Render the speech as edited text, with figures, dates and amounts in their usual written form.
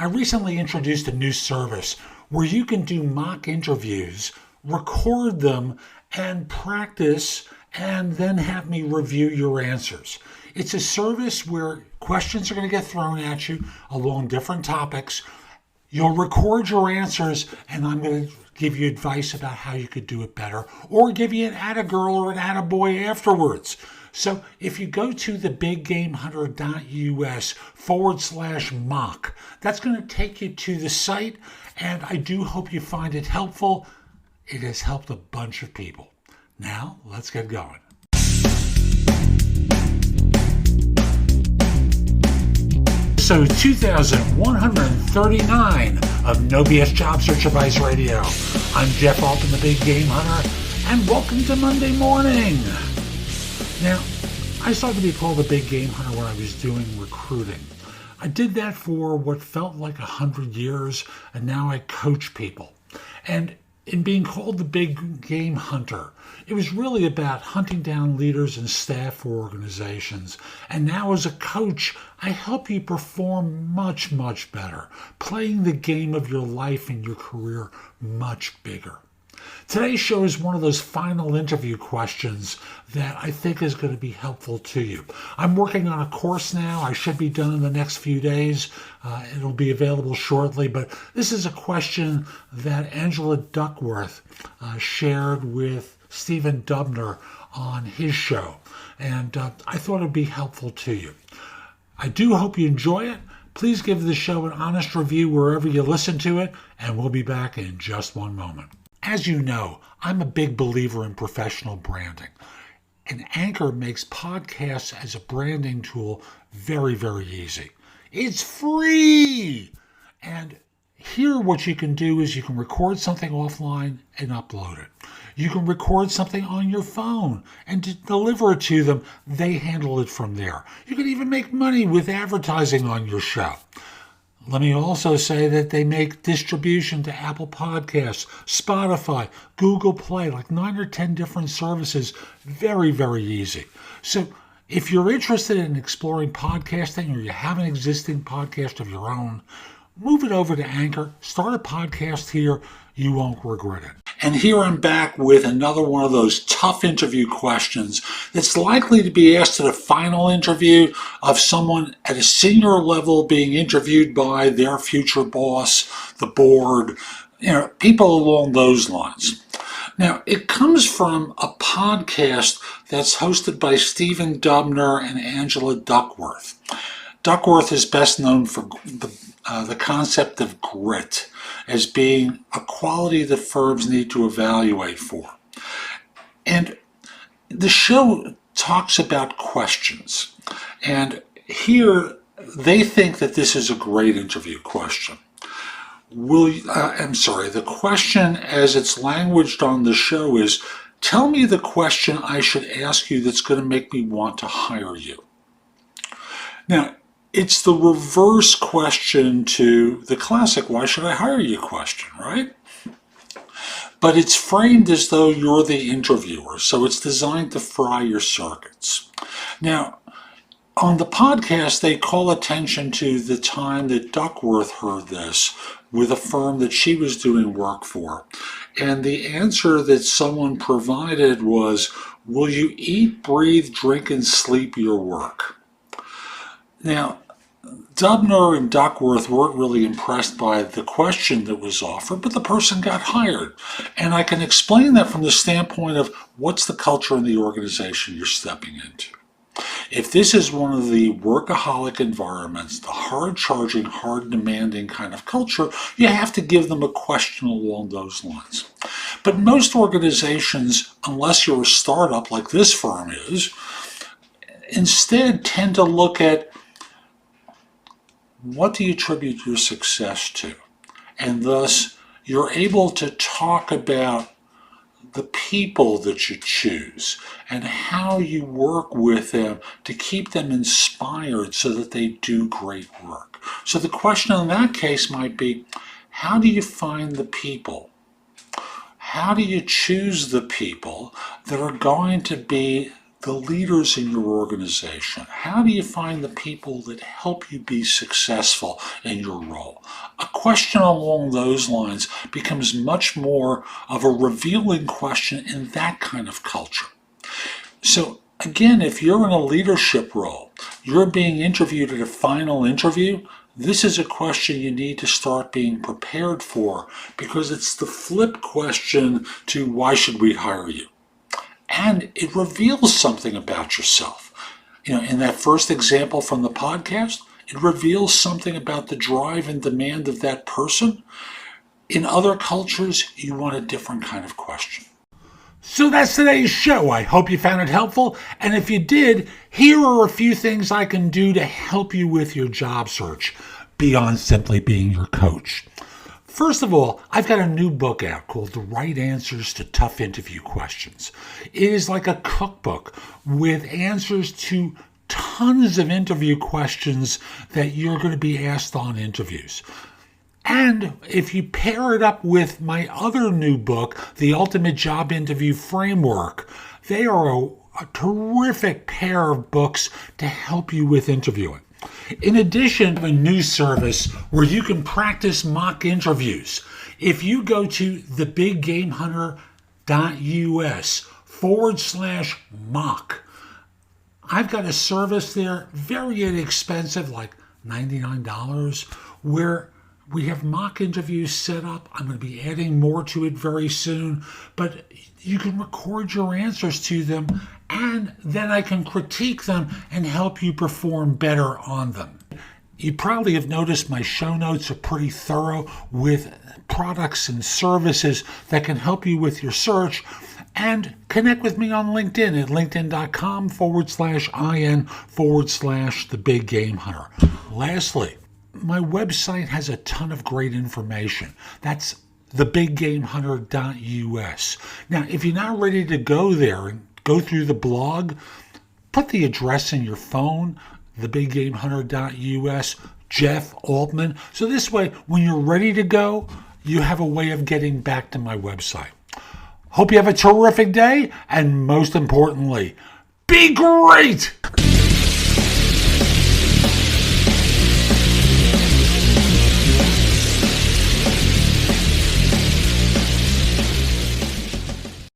I recently introduced a new service where you can do mock interviews, record them, and practice, and then have me review your answers. It's a service where questions are going to get thrown at you along different topics. You'll record your answers, and I'm going to give you advice about how you could do it better, or give you an atta-girl or an atta-boy afterwards. So if you go to thebiggamehunter.us/mock, that's going to take you to the site, and I do hope you find it helpful. It has helped a bunch of people. Now, let's get going. So 2139 of No BS Job Search Advice Radio. I'm Jeff Altman, the Big Game Hunter, and welcome to Monday morning. Now, I started to be called the Big Game Hunter when I was doing recruiting. I did that for what felt like 100 years, and now I coach people. And in being called the Big Game Hunter, it was really about hunting down leaders and staff for organizations. And now as a coach, I help you perform much, much better, playing the game of your life and your career much bigger. Today's show is one of those final interview questions that I think is going to be helpful to you. I'm working on a course now. I should be done in the next few days. It'll be available shortly, but this is a question that Angela Duckworth shared with Stephen Dubner on his show, and I thought it would be helpful to you. I do hope you enjoy it. Please give the show an honest review wherever you listen to it, and we'll be back in just one moment. As you know, I'm a big believer in professional branding, and Anchor makes podcasts as a branding tool very, very easy. It's free! And here what you can do is you can record something offline and upload it. You can record something on your phone and deliver it to them. They handle it from there. You can even make money with advertising on your show. Let me also say that they make distribution to Apple Podcasts, Spotify, Google Play, like 9 or 10 different services. Very, very easy. So if you're interested in exploring podcasting, or you have an existing podcast of your own, move it over to Anchor, start a podcast here. You won't regret it. And here I'm back with another one of those tough interview questions that's likely to be asked at a final interview of someone at a senior level being interviewed by their future boss, the board, people along those lines. Now, it comes from a podcast that's hosted by Stephen Dubner and Angela Duckworth. Duckworth is best known for the concept of grit as being a quality that firms need to evaluate for. And the show talks about questions. And here they think that this is a great interview question. The question as it's languaged on the show is, tell me the question I should ask you that's going to make me want to hire you. Now, it's the reverse question to the classic, why should I hire you question, right? But it's framed as though you're the interviewer, so it's designed to fry your circuits. Now, on the podcast, they call attention to the time that Duckworth heard this with a firm that she was doing work for. And the answer that someone provided was, will you eat, breathe, drink, and sleep your work? Now, Dubner and Duckworth weren't really impressed by the question that was offered, but the person got hired. And I can explain that from the standpoint of what's the culture in the organization you're stepping into. If this is one of the workaholic environments, the hard-charging, hard-demanding kind of culture, you have to give them a question along those lines. But most organizations, unless you're a startup like this firm is, instead tend to look at what do you attribute your success to? And thus, you're able to talk about the people that you choose and how you work with them to keep them inspired so that they do great work. So the question in that case might be, how do you find the people? How do you choose the people that are going to be the leaders in your organization? How do you find the people that help you be successful in your role? A question along those lines becomes much more of a revealing question in that kind of culture. So again, if you're in a leadership role, you're being interviewed at a final interview, this is a question you need to start being prepared for, because it's the flip question to why should we hire you? And it reveals something about yourself. In that first example from the podcast, it reveals something about the drive and demand of that person. In other cultures, you want a different kind of question. So that's today's show. I hope you found it helpful. And if you did, here are a few things I can do to help you with your job search beyond simply being your coach. First of all, I've got a new book out called The Right Answers to Tough Interview Questions. It is like a cookbook with answers to tons of interview questions that you're going to be asked on interviews. And if you pair it up with my other new book, The Ultimate Job Interview Framework, they are a terrific pair of books to help you with interviewing. In addition, I have a new service where you can practice mock interviews. If you go to thebiggamehunter.us/mock, I've got a service there, very inexpensive, like $99, where we have mock interviews set up. I'm going to be adding more to it very soon, but you can record your answers to them, and then I can critique them and help you perform better on them. You probably have noticed my show notes are pretty thorough with products and services that can help you with your search. And connect with me on LinkedIn at linkedin.com/in/thebiggamehunter. Lastly, my website has a ton of great information. That's thebiggamehunter.us. Now, if you're not ready to go there and go through the blog, put the address in your phone, thebiggamehunter.us, Jeff Altman. So this way, when you're ready to go, you have a way of getting back to my website. Hope you have a terrific day, and most importantly, be great!